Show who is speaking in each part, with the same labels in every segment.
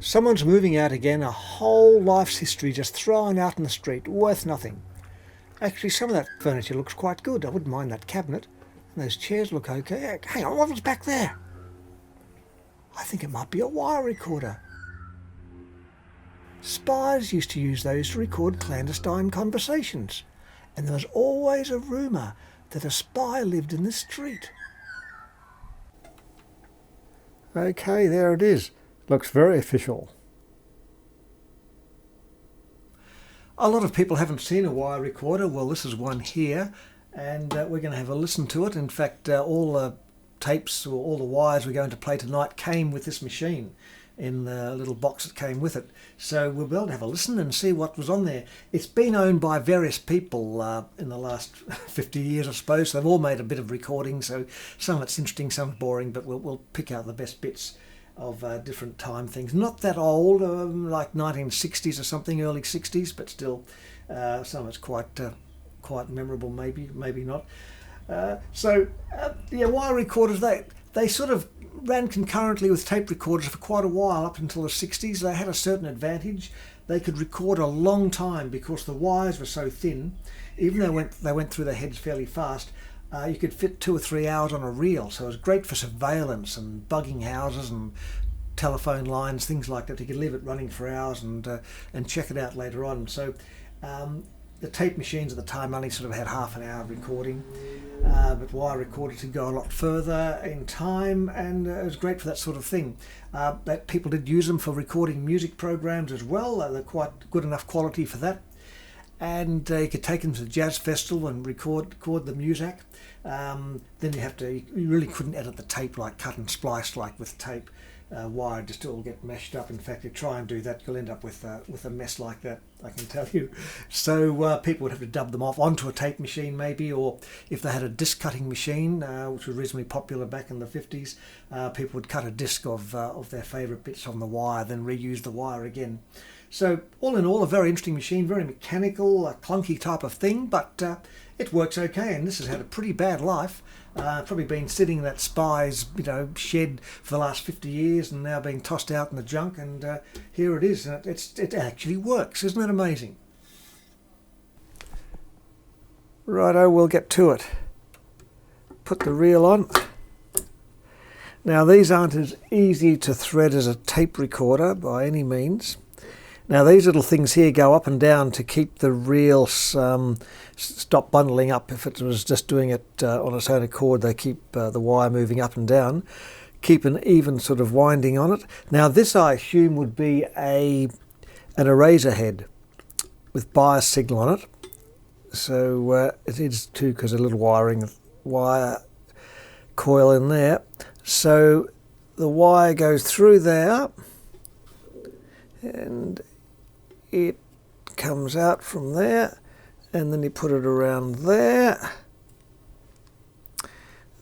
Speaker 1: Someone's moving out again, a whole life's history just thrown out in the street, worth nothing. Actually, some of that furniture looks quite good. I wouldn't mind that cabinet. And those chairs look okay. Hang on, what was back there? I think it might be a wire recorder. Spies used to use those to record clandestine conversations. And there was always a rumour that a spy lived in the street. Okay, there it is. Looks very official. A lot of people haven't seen a wire recorder. Well, this is one here, and we're going to have a listen to it. In fact, all the tapes or all the wires we're going to play tonight came with this machine in the little box that came with it. So we'll be able to have a listen and see what was on there. It's been owned by various people in the last 50 years, I suppose. They've all made a bit of recording, so some of it's interesting, some some boring, but we'll pick out the best bits of different time things. Not that old, like 1960s or something, early 60s, but still some of it's quite memorable, maybe not. Yeah, wire recorders, they sort of ran concurrently with tape recorders for quite a while up until the 60s. They had a certain advantage. They could record a long time because the wires were so thin. Even though they went through their heads fairly fast, you could fit 2 or 3 hours on a reel. So it was great for surveillance and bugging houses and telephone lines, things like that. You could leave it running for hours and check it out later on. So the tape machines at the time only sort of had half an hour of recording, but wire recorders could go a lot further in time, and it was great for that sort of thing. That people did use them for recording music programs as well. They're quite good enough quality for that, and you could take them to the jazz festival and record the music. Then you really couldn't edit the tape, like cut and splice like with tape. Wire just all get mashed up. In fact, you try and do that, you'll end up with a mess like that, I can tell you. So people would have to dub them off onto a tape machine maybe, or if they had a disc cutting machine, which was reasonably popular back in the 50s, people would cut a disc of their favourite bits on the wire, then reuse the wire again. So all in all, a very interesting machine, very mechanical, a clunky type of thing, but it works okay, and this has had a pretty bad life. Probably been sitting in that spy's shed for the last 50 years and now being tossed out in the junk, and here it is, and it actually works. Isn't that amazing? Righto, we'll get to it. Put the reel on. Now these aren't as easy to thread as a tape recorder by any means. Now these little things here go up and down to keep the reel stop bundling up. If it was just doing it on its own accord, they keep the wire moving up and down, keep an even sort of winding on it. Now this, I assume, would be an eraser head with bias signal on it. So it is too, because a little wire coil in there. So the wire goes through there, and it comes out from there, and then you put it around there,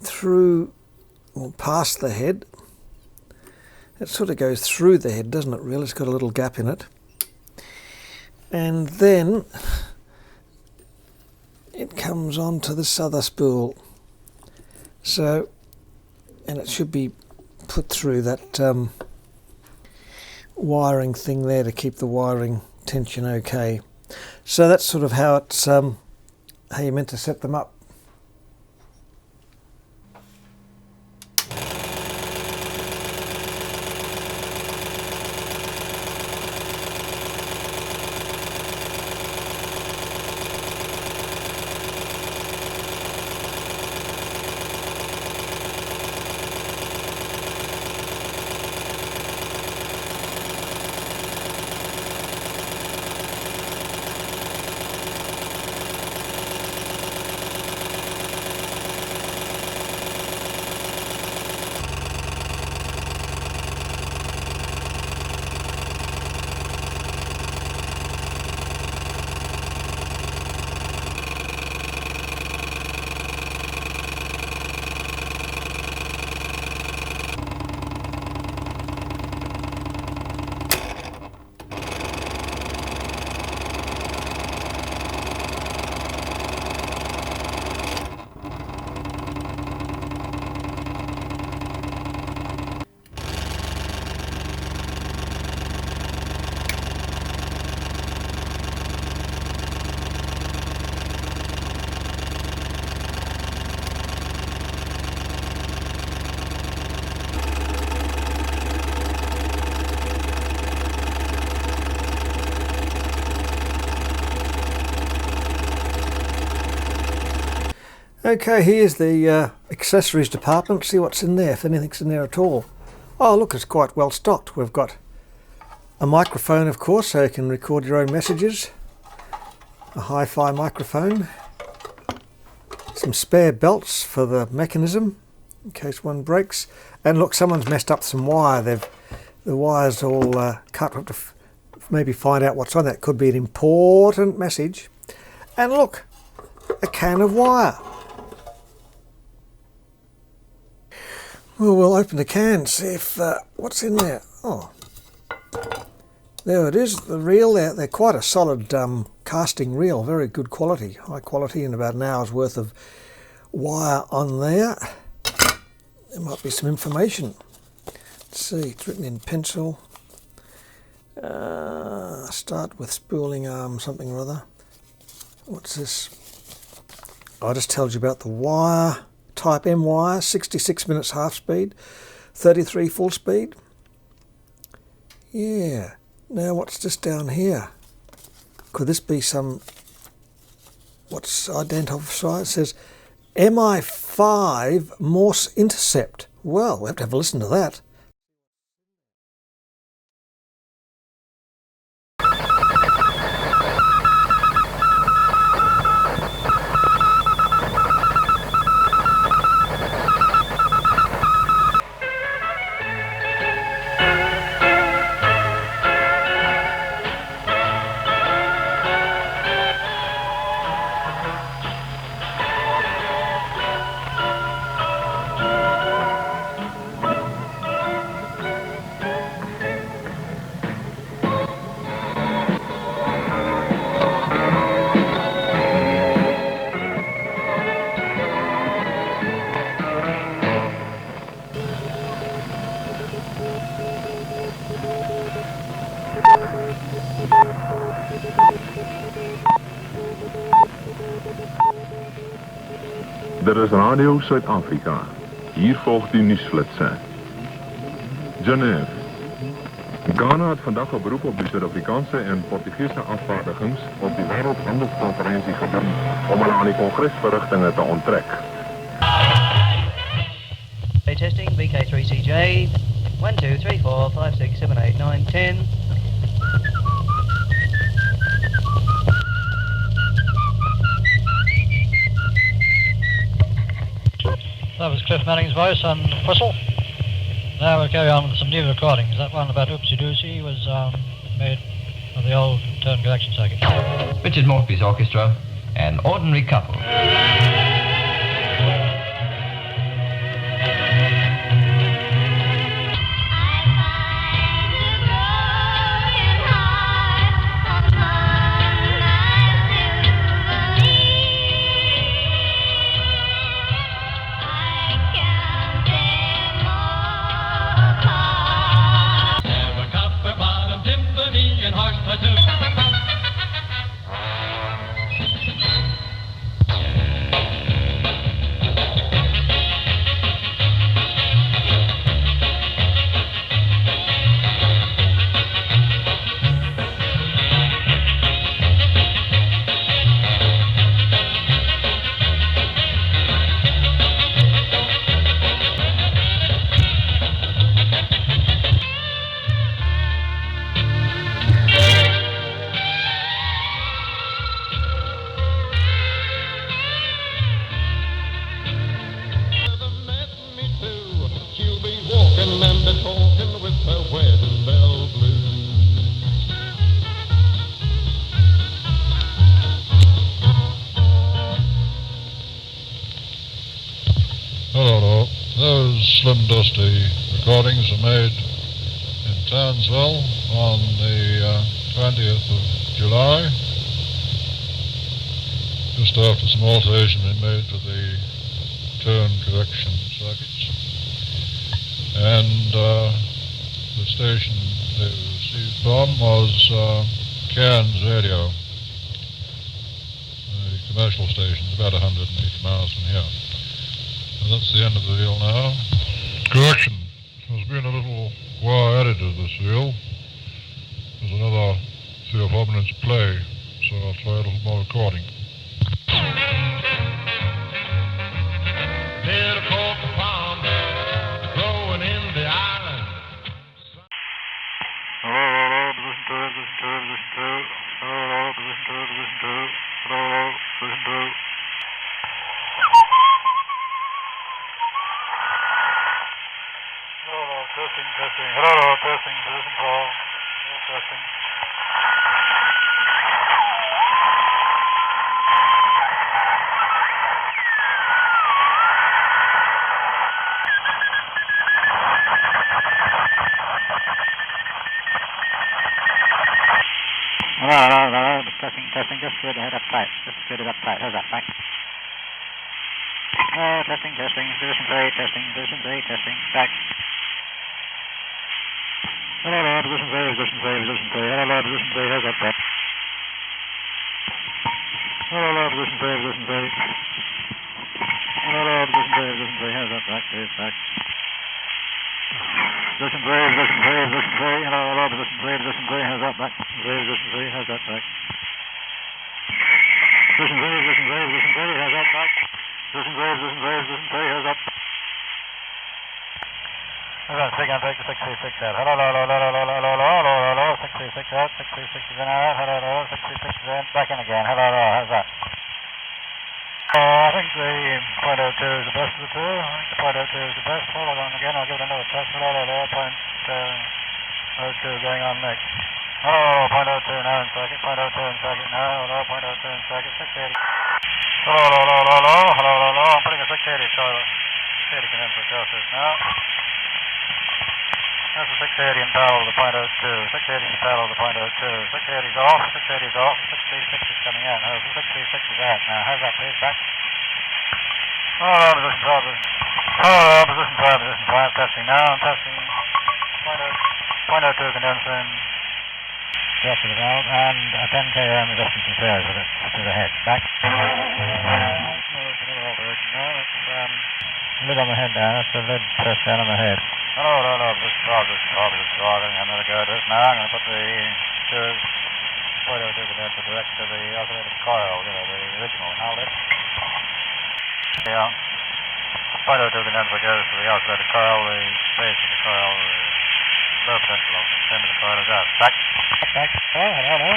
Speaker 1: through or past the head. It sort of goes through the head, doesn't it really? It's got a little gap in it. And then it comes onto this other spool. So, and it should be put through that wiring thing there to keep the wiring tension okay. So that's sort of how it's how you're meant to set them up. Okay, here's the accessories department. See what's in there, if anything's in there at all. Oh, look, it's quite well stocked. We've got a microphone, of course, so you can record your own messages. A hi-fi microphone. Some spare belts for the mechanism, in case one breaks. And look, someone's messed up some wire. The wire's all cut. We'll have to maybe find out what's on that. Could be an important message. And look, a can of wire. Well, we'll open the can, see if what's in there. Oh, there it is, the reel. They're quite a solid casting reel, very good quality, high quality, and about an hour's worth of wire on there. There might be some information. Let's see, it's written in pencil. Start with spooling arm, something or other. What's this? I just told you about the wire. Type M wire, 66 minutes half speed, 33 full speed. Yeah. Now what's this down here? Could this be some, what's identified? It says MI5 Morse intercept. Well, we have to have a listen to that.
Speaker 2: Dit is Radio Suid-Afrika. Hier volgt die nuusflitse. Genève. Ghana het vandag 'n beroep op die Suid-Afrikaanse en Portugese afvaardigings op die Wêreldhandelskonferensie gedoen om hulle aan die kongresverrigtinge te onttrek.
Speaker 3: Testing VK3CJ 1 2 3 4 5 6 7 8 9 10.
Speaker 4: That was Cliff Manning's voice on whistle. Now we'll carry on with some new recordings. That one about Oopsie Doopsie was made of the old turn collection circuit.
Speaker 5: Richard Morphy's orchestra, An Ordinary Couple.
Speaker 6: Hello, those Slim Dusty recordings are made in Townsville on the 20th of July, just after some alteration had been made to the turn correction circuits. And the station they received from was Cairns Radio, the commercial station, about 180 miles from here. And that's the end of the reel now. Correction. There's been a little wire added to this reel. There's another 3 or 4 minutes play, so I'll try a little more recording.
Speaker 7: Testing, just good ahead up tight. Just good it up tight. How's that? Back. Testing, position 3, position 3, back. Hello, position 3, hello, position 3, how's that? Back. Hello, position 3, hello, position 3, how's that? Back, please, back. Position 3, hello, position 3, how's that? Back. Position 3, how's that? Back. Position 3, how's that? Back. Position 3, how's that? Take on, take the 636 out. Hello, 636 out, 636 is in out, hello, 636 is in, back in again, hello, how's that? I think the .02 is the best of the two. I think the .02 is the best. Hold on again, I'll give it another test. Hello, .02 going on next. Hello, .02 now in circuit, .02 in circuit now, hello, .02 in circuit, 680. Hello, I'm putting a 680 toilet. 680 condenser process now. That's the 680 in parallel to the .02. 680 in parallel to the .02. 680 is off, 680 is off, 636 is coming out. No, the 636 is out now. How's that, please? Back. Position 5, testing now. I'm testing .02 condenser in direct to the valve and a 10 km resistance in series with it to the head. Back. Lid on the head down. That's the lid pressed down on the head. Hello, this is driving. I'm going to go to this now. I'm going to put the series .02 condenser direct to the oscillator coil, the original. Hold it. Yeah. .02 condenser goes to the oscillator coil, the base of the coil, the low potential of the end of the coil is out. Back. Hello.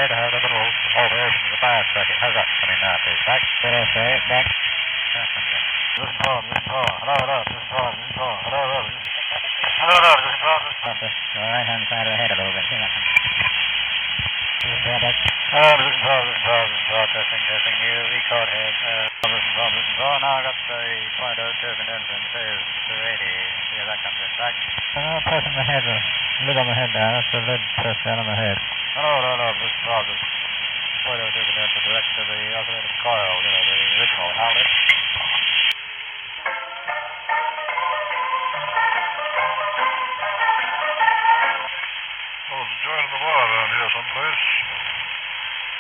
Speaker 7: I had a little alteration of the bias circuit. How's that coming now, please? Back. Back. Listen for. Hello, position 4. The right-hand side of the head a little bit. See that? Back. Position 4, testing. You record head. Position 4. Now I got the .02 condenser in phase 280. See how that comes in. Back. Pressing the head, lid on the head down. That's the lid pressed down on the head. Hello, this is Roger. .02 condenser direct to the oscillator coil, the original. Hold it.
Speaker 6: Well, there's a joint in the wire around here someplace.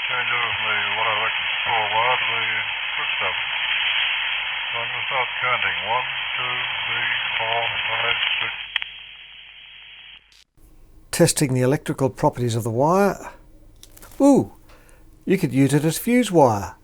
Speaker 6: Change over from the what I reckon is 4 wire to the quick stuff. So I'm going to start counting. 1, 2, 3, 4, 5, 6.
Speaker 1: Testing the electrical properties of the wire. Ooh, you could use it as fuse wire.